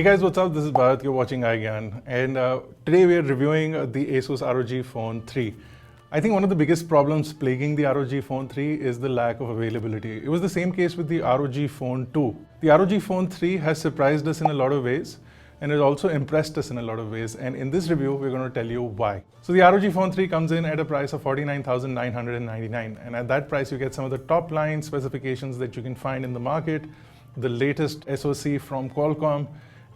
guys, what's up? This is Bharat, you're watching iGyaan, and today we are reviewing the Asus ROG Phone 3. I think one of the biggest problems plaguing the ROG Phone 3 is the lack of availability. It was the same case with the ROG Phone 2. The ROG Phone 3 has surprised us in a lot of ways, and it also impressed us in a lot of ways, and in this review we're going to tell you why. So the ROG Phone 3 comes in at a price of $49,999, and at that price you get some of the top line specifications that you can find in the market, the latest SoC from Qualcomm,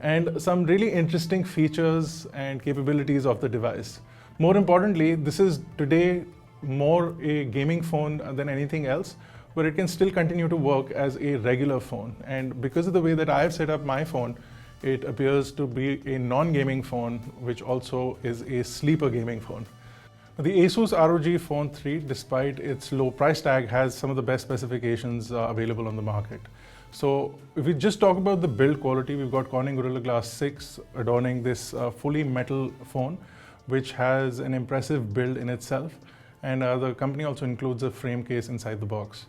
and some really interesting features and capabilities of the device. More importantly, this is today more a gaming phone than anything else, but it can still continue to work as a regular phone. And because of the way that I have set up my phone, it appears to be a non-gaming phone, which also is a sleeper gaming phone. The Asus ROG Phone 3, despite its low price tag, has some of the best specifications available on the market. So if we just talk about the build quality, we've got Corning Gorilla Glass 6 adorning this fully metal phone, which has an impressive build in itself. And the company also includes a frame case inside the box.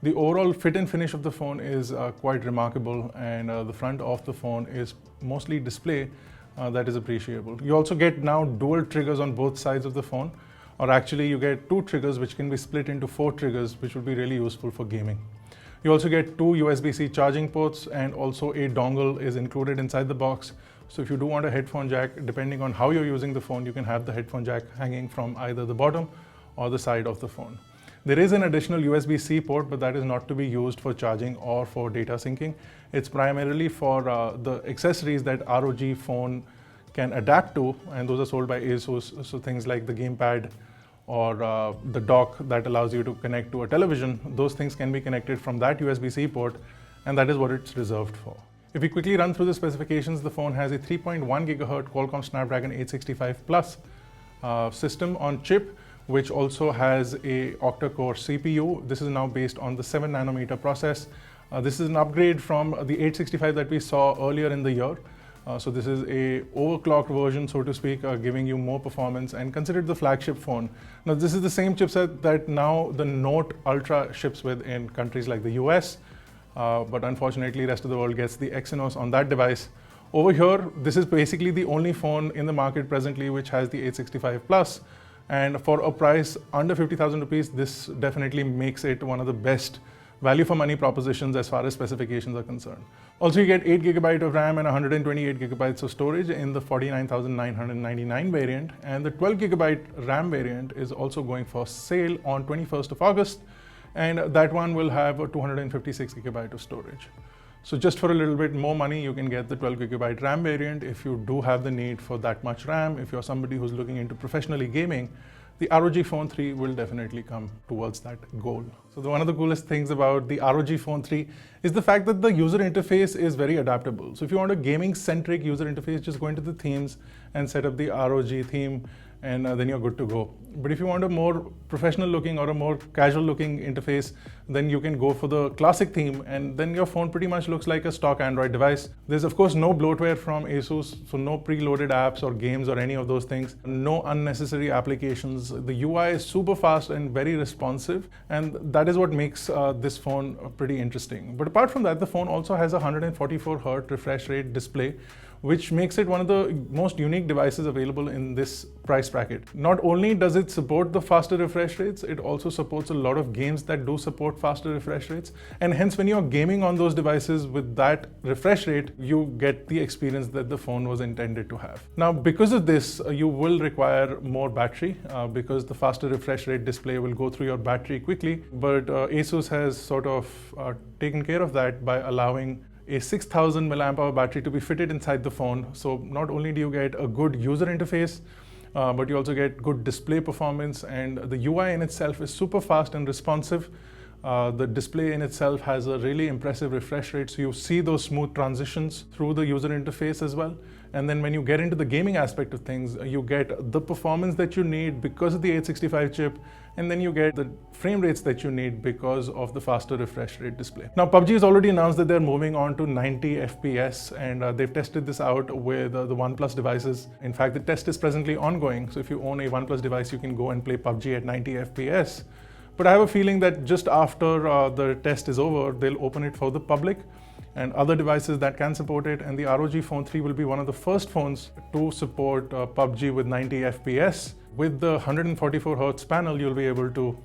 The overall fit and finish of the phone is quite remarkable, and the front of the phone is mostly display that is appreciable. You also get now dual triggers on both sides of the phone, or actually you get two triggers which can be split into 4 triggers, which would be really useful for gaming. You also get 2 USB-C charging ports, and also a dongle is included inside the box. So if you do want a headphone jack, depending on how you're using the phone, you can have the headphone jack hanging from either the bottom or the side of the phone. There is an additional USB-C port, but that is not to be used for charging or for data syncing. It's primarily for the accessories that ROG phone can adapt to, and those are sold by Asus. So things like the gamepad or the dock that allows you to connect to a television, those things can be connected from that USB-C port, and that is what it's reserved for. If we quickly run through the specifications, the phone has a 3.1 GHz Qualcomm Snapdragon 865 Plus system on chip, which also has a octa-core CPU. This is now based on the 7nm process. This is an upgrade from the 865 that we saw earlier in the year. So this is a overclocked version, so to speak, giving you more performance and considered the flagship phone. Now this is the same chipset that now the Note Ultra ships with in countries like the US, but unfortunately the rest of the world gets the Exynos on that device. Over here, this is basically the only phone in the market presently which has the 865 Plus, and for a price under 50,000 rupees, this definitely makes it one of the best value for money propositions as far as specifications are concerned. Also, you get 8 GB of RAM and 128 GB of storage in the 49,999 variant, and the 12 GB RAM variant is also going for sale on 21st of August, and that one will have a 256 GB of storage. So just for a little bit more money, you can get the 12 GB RAM variant if you do have the need for that much RAM. If you're somebody who's looking into professionally gaming, the ROG Phone 3 will definitely come towards that goal. So one of the coolest things about the ROG Phone 3 is the fact that the user interface is very adaptable. So if you want a gaming-centric user interface, just go into the themes and set up the ROG theme, and then you're good to go. But if you want a more professional looking or a more casual looking interface, then you can go for the classic theme, and then your phone pretty much looks like a stock Android device. There's of course no bloatware from Asus, so no preloaded apps or games or any of those things, no unnecessary applications. The UI is super fast and very responsive, and that is what makes this phone pretty interesting. But apart from that, the phone also has a 144Hz refresh rate display, which makes it one of the most unique devices available in this price bracket. Not only does it support the faster refresh rates, it also supports a lot of games that do support faster refresh rates. And hence, when you're gaming on those devices with that refresh rate, you get the experience that the phone was intended to have. Now, because of this, you will require more battery because the faster refresh rate display will go through your battery quickly. But Asus has sort of taken care of that by allowing a 6,000 mAh battery to be fitted inside the phone. So not only do you get a good user interface, but you also get good display performance, and the UI in itself is super fast and responsive. The display in itself has a really impressive refresh rate, so you see those smooth transitions through the user interface as well. And then when you get into the gaming aspect of things, you get the performance that you need because of the 865 chip, and then you get the frame rates that you need because of the faster refresh rate display. Now, PUBG has already announced that they're moving on to 90 FPS, and they've tested this out with the OnePlus devices. In fact, the test is presently ongoing, so if you own a OnePlus device, you can go and play PUBG at 90 FPS. But I have a feeling that just after the test is over, they'll open it for the public, and other devices that can support it. And the ROG Phone 3 will be one of the first phones to support PUBG with 90 FPS. With the 144Hz panel, you'll be able to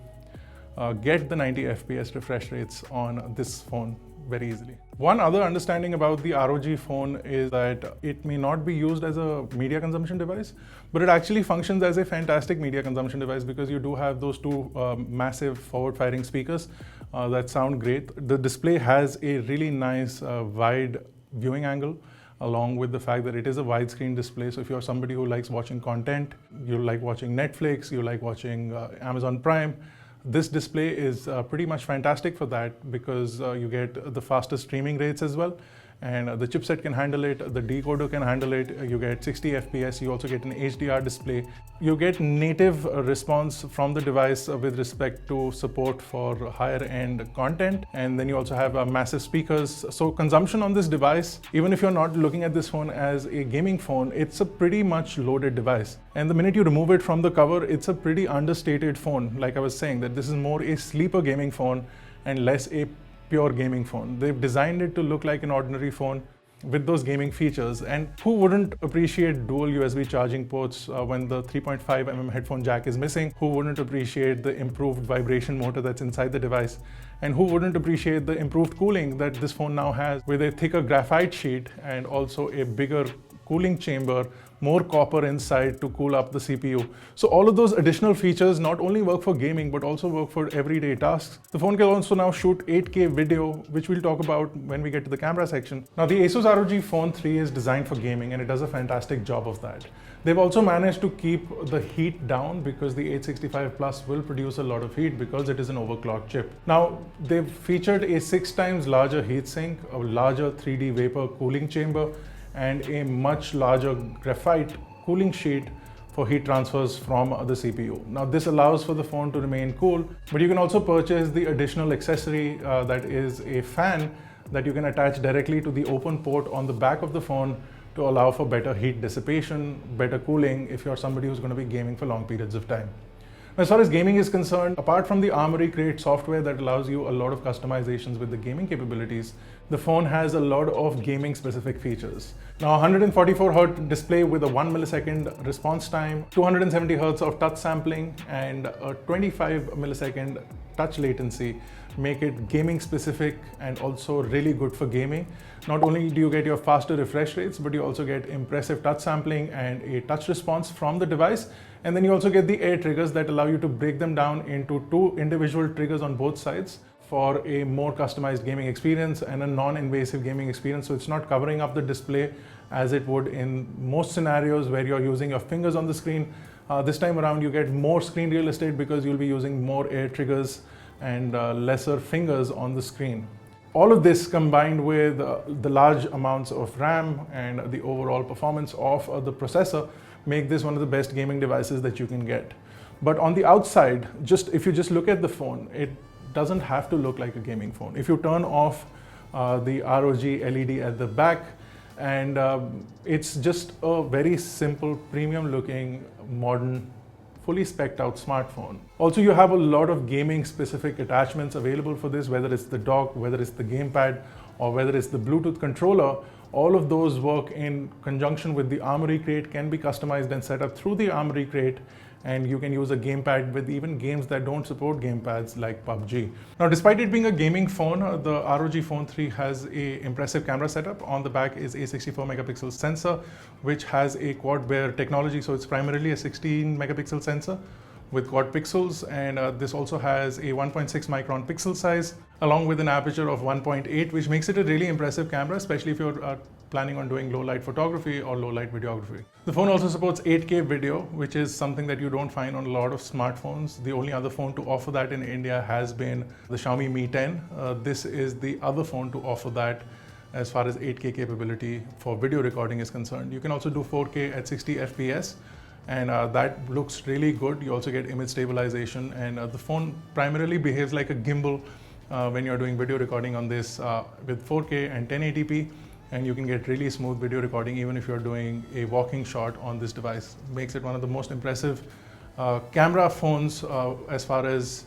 get the 90 FPS refresh rates on this phone very easily. One other understanding about the ROG phone is that it may not be used as a media consumption device, but it actually functions as a fantastic media consumption device because you do have those two massive forward-firing speakers that sound great. The display has a really nice wide viewing angle, along with the fact that it is a widescreen display. So if you're somebody who likes watching content, you like watching Netflix, you like watching Amazon Prime, this display is pretty much fantastic for that because you get the fastest streaming rates as well. And the chipset can handle it, the decoder can handle it, you get 60 FPS, you also get an HDR display. You get native response from the device with respect to support for higher end content, and then you also have massive speakers. So consumption on this device, even if you're not looking at this phone as a gaming phone, it's a pretty much loaded device. And the minute you remove it from the cover, it's a pretty understated phone. Like I was saying, that this is more a sleeper gaming phone and less a pure gaming phone. They've designed it to look like an ordinary phone with those gaming features. And who wouldn't appreciate dual USB charging ports when the 3.5mm headphone jack is missing? Who wouldn't appreciate the improved vibration motor that's inside the device? And who wouldn't appreciate the improved cooling that this phone now has with a thicker graphite sheet and also a bigger cooling chamber, more copper inside to cool up the CPU. So all of those additional features not only work for gaming, but also work for everyday tasks. The phone can also now shoot 8K video, which we'll talk about when we get to the camera section. Now the Asus ROG Phone 3 is designed for gaming and it does a fantastic job of that. They've also managed to keep the heat down because the 865 Plus will produce a lot of heat because it is an overclocked chip. Now they've featured a 6 times larger heatsink, a larger 3D vapor cooling chamber, and a much larger graphite cooling sheet for heat transfers from the CPU. Now this allows for the phone to remain cool, but you can also purchase the additional accessory that is a fan that you can attach directly to the open port on the back of the phone to allow for better heat dissipation, better cooling if you're somebody who's going to be gaming for long periods of time. As far as gaming is concerned, apart from the Armoury Crate software that allows you a lot of customizations with the gaming capabilities, the phone has a lot of gaming specific features. Now 144Hz display with a 1 millisecond response time, 270Hz of touch sampling, and a 25 millisecond touch latency make it gaming specific and also really good for gaming. Not only do you get your faster refresh rates, but you also get impressive touch sampling and a touch response from the device. And then you also get the air triggers that allow you to break them down into 2 individual triggers on both sides for a more customized gaming experience and a non-invasive gaming experience. So it's not covering up the display as it would in most scenarios where you're using your fingers on the screen. This time around you get more screen real estate because you'll be using more air triggers and lesser fingers on the screen. All of this combined with the large amounts of RAM and the overall performance of the processor make this one of the best gaming devices that you can get. But on the outside, if you just look at the phone, it doesn't have to look like a gaming phone. If you turn off the ROG LED at the back, and it's just a very simple, premium looking, modern, fully spec'd out smartphone. Also, you have a lot of gaming specific attachments available for this, whether it's the dock, whether it's the gamepad, or whether it's the Bluetooth controller. All of those work in conjunction with the Armoury Crate, can be customized and set up through the Armoury Crate, and you can use a gamepad with even games that don't support gamepads like PUBG. Now, despite it being a gaming phone, the ROG Phone 3 has an impressive camera setup. On the back is a 64 megapixel sensor, which has a quad Bayer technology. So it's primarily a 16 megapixel sensor with quad pixels, and this also has a 1.6 micron pixel size along with an aperture of 1.8, which makes it a really impressive camera, especially if you're planning on doing low light photography or low light videography. The phone also supports 8K video, which is something that you don't find on a lot of smartphones. The only other phone to offer that in India has been the Xiaomi Mi 10. This is the other phone to offer that as far as 8K capability for video recording is concerned. You can also do 4K at 60 FPS, and that looks really good. You also get image stabilization, and the phone primarily behaves like a gimbal when you're doing video recording on this with 4K and 1080p, and you can get really smooth video recording even if you're doing a walking shot on this device. Makes it one of the most impressive camera phones as far as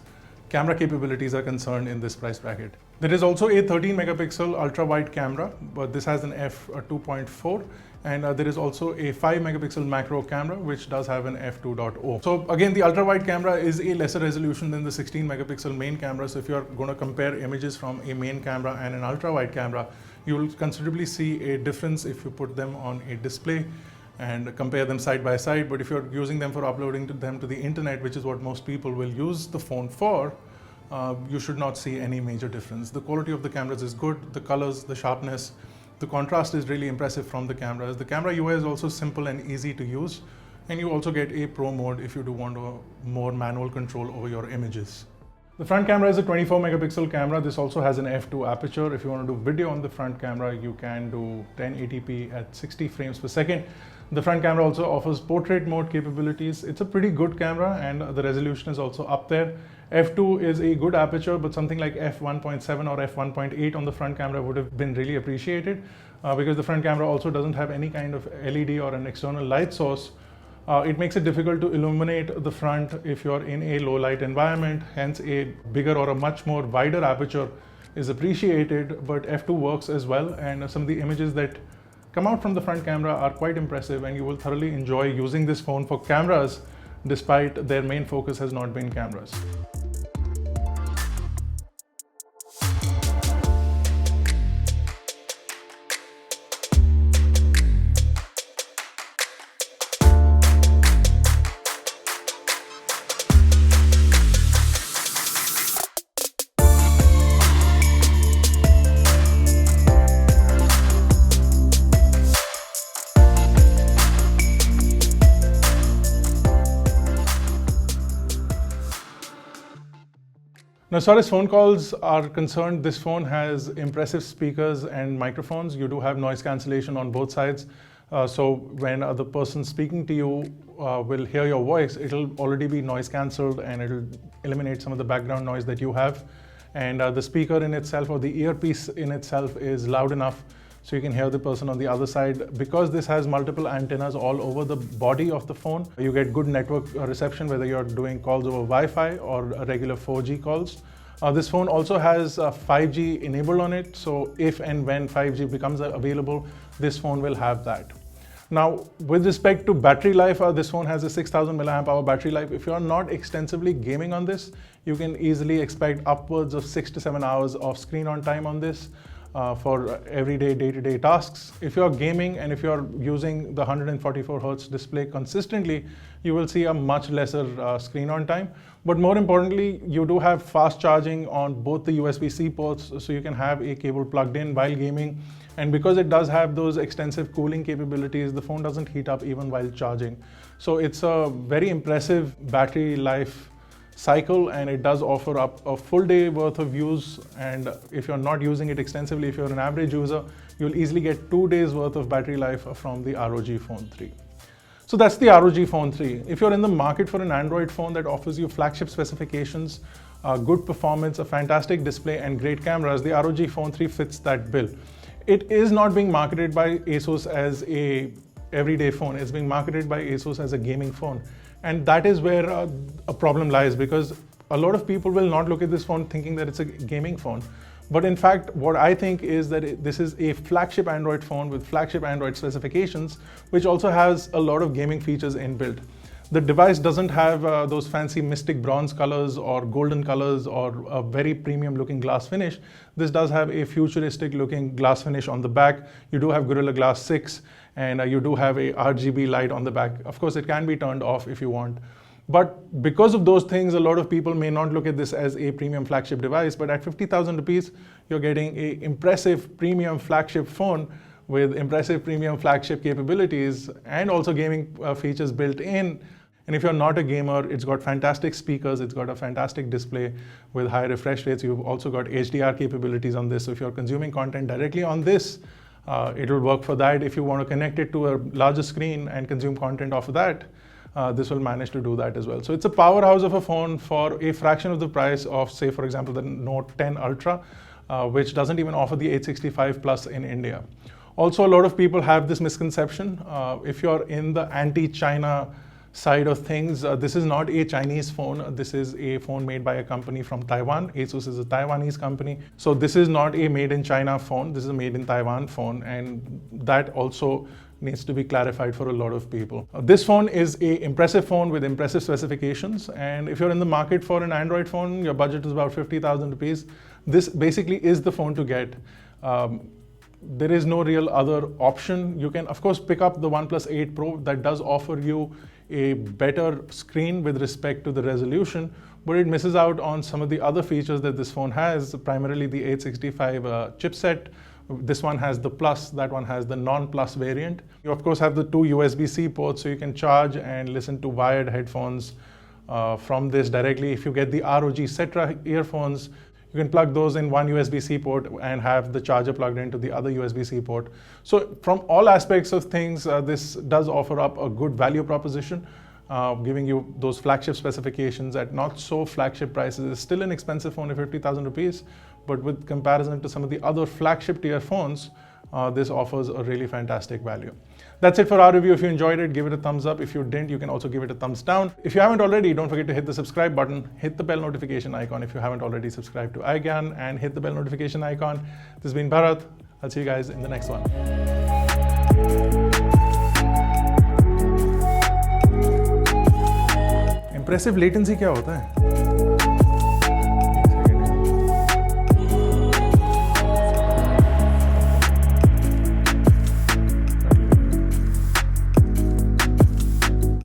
camera capabilities are concerned in this price bracket. There is also a 13 megapixel ultra wide camera, but this has an f2.4, and there is also a 5 megapixel macro camera which does have an f2.0. So again, the ultra wide camera is a lesser resolution than the 16 megapixel main camera. So if you're going to compare images from a main camera and an ultra wide camera, you will considerably see a difference if you put them on a display and compare them side by side. But if you're using them for uploading them to the internet, which is what most people will use the phone for, you should not see any major difference. The quality of the cameras is good, the colors, the sharpness, the contrast is really impressive from the cameras. The camera UI is also simple and easy to use, and you also get a pro mode if you do want more manual control over your images. The front camera is a 24 megapixel camera. This also has an f2 aperture. If you want to do video on the front camera, you can do 1080p at 60 frames per second. The front camera also offers portrait mode capabilities. It's a pretty good camera, and the resolution is also up there. f2 is a good aperture, but something like f1.7 or f1.8 on the front camera would have been really appreciated, because the front camera also doesn't have any kind of LED or an external light source. It makes it difficult to illuminate the front if you're in a low light environment. Hence, a bigger or a much more wider aperture is appreciated, but f2 works as well, and some of the images that come out from the front camera are quite impressive, and you will thoroughly enjoy using this phone for cameras despite their main focus has not been cameras. Now, as far as phone calls are concerned, this phone has impressive speakers and microphones. You do have noise cancellation on both sides. So when the person speaking to you will hear your voice, it'll already be noise cancelled and it'll eliminate some of the background noise that you have. And the speaker in itself, or the earpiece in itself, is loud enough so you can hear the person on the other side. Because this has multiple antennas all over the body of the phone, you get good network reception whether you're doing calls over Wi-Fi or regular 4G calls. This phone also has 5G enabled on it, so if and when 5G becomes available, this phone will have that. Now, with respect to battery life, this phone has a 6000 milliamp hour battery life. If you are not extensively gaming on this, you can easily expect upwards of 6 to 7 hours of screen on time on this. For everyday day-to-day tasks. If you're gaming and if you're using the 144 Hz display consistently, you will see a much lesser screen on time. But more importantly, you do have fast charging on both the USB-C ports, so you can have a cable plugged in while gaming. And because it does have those extensive cooling capabilities, the phone doesn't heat up even while charging. So it's a very impressive battery life cycle, and it does offer up a full day worth of use. And if you're not using it extensively, if you're an average user, you'll easily get 2 days worth of battery life from the ROG Phone 3. So that's the ROG Phone 3. If you're in the market for an Android phone that offers you flagship specifications, good performance, a fantastic display and great cameras, the ROG Phone 3 fits that bill. It is not being marketed by Asus as a everyday phone. It's being marketed by Asus as a gaming phone. And that is where a problem lies, because a lot of people will not look at this phone thinking that it's a gaming phone. But in fact, what I think is that this is a flagship Android phone with flagship Android specifications, which also has a lot of gaming features inbuilt. The device doesn't have those fancy mystic bronze colors or golden colors or a very premium looking glass finish. This does have a futuristic looking glass finish on the back. You do have Gorilla Glass 6, and you do have a RGB light on the back. Of course, it can be turned off if you want. But because of those things, a lot of people may not look at this as a premium flagship device, but at 50,000 rupees, you're getting an impressive premium flagship phone with impressive premium flagship capabilities and also gaming features built in. And if you're not a gamer, it's got fantastic speakers, it's got a fantastic display with high refresh rates. You've also got HDR capabilities on this. So if you're consuming content directly on this, it will work for that. If you want to connect it to a larger screen and consume content off of that, this will manage to do that as well. So it's a powerhouse of a phone for a fraction of the price of, say, for example, the Note 10 Ultra, which doesn't even offer the 865 Plus in India. Also, a lot of people have this misconception. If you're in the anti-China side of things, this is not a Chinese phone. This is a phone made by a company from Taiwan. Asus is a Taiwanese company. So this is not a made in China phone. This is a made in Taiwan phone. And that also needs to be clarified for a lot of people. This phone is an impressive phone with impressive specifications. And if you're in the market for an Android phone, your budget is about 50,000 rupees. This basically is the phone to get. There is no real other option. You can, of course, pick up the OnePlus 8 Pro. That does offer you a better screen with respect to the resolution, but it misses out on some of the other features that this phone has, primarily the 865 chipset. This one has the Plus, that one has the non-Plus variant. You of course have the two USB-C ports, so you can charge and listen to wired headphones from this directly. If you get the ROG Cetra earphones, you can plug those in one USB-C port and have the charger plugged into the other USB-C port. So from all aspects of things, this does offer up a good value proposition, giving you those flagship specifications at not so flagship prices. It's still an expensive phone at 50,000 rupees, but with comparison to some of the other flagship tier phones, this offers a really fantastic value. That's it for our review. If you enjoyed it, give it a thumbs up. If you didn't, you can also give it a thumbs down. If you haven't already, don't forget to hit the subscribe button, hit the bell notification icon if you haven't already subscribed to iGyaan, and hit the bell notification icon. This has been Bharat. I'll see you guys in the next one. Impressive latency क्या होता है?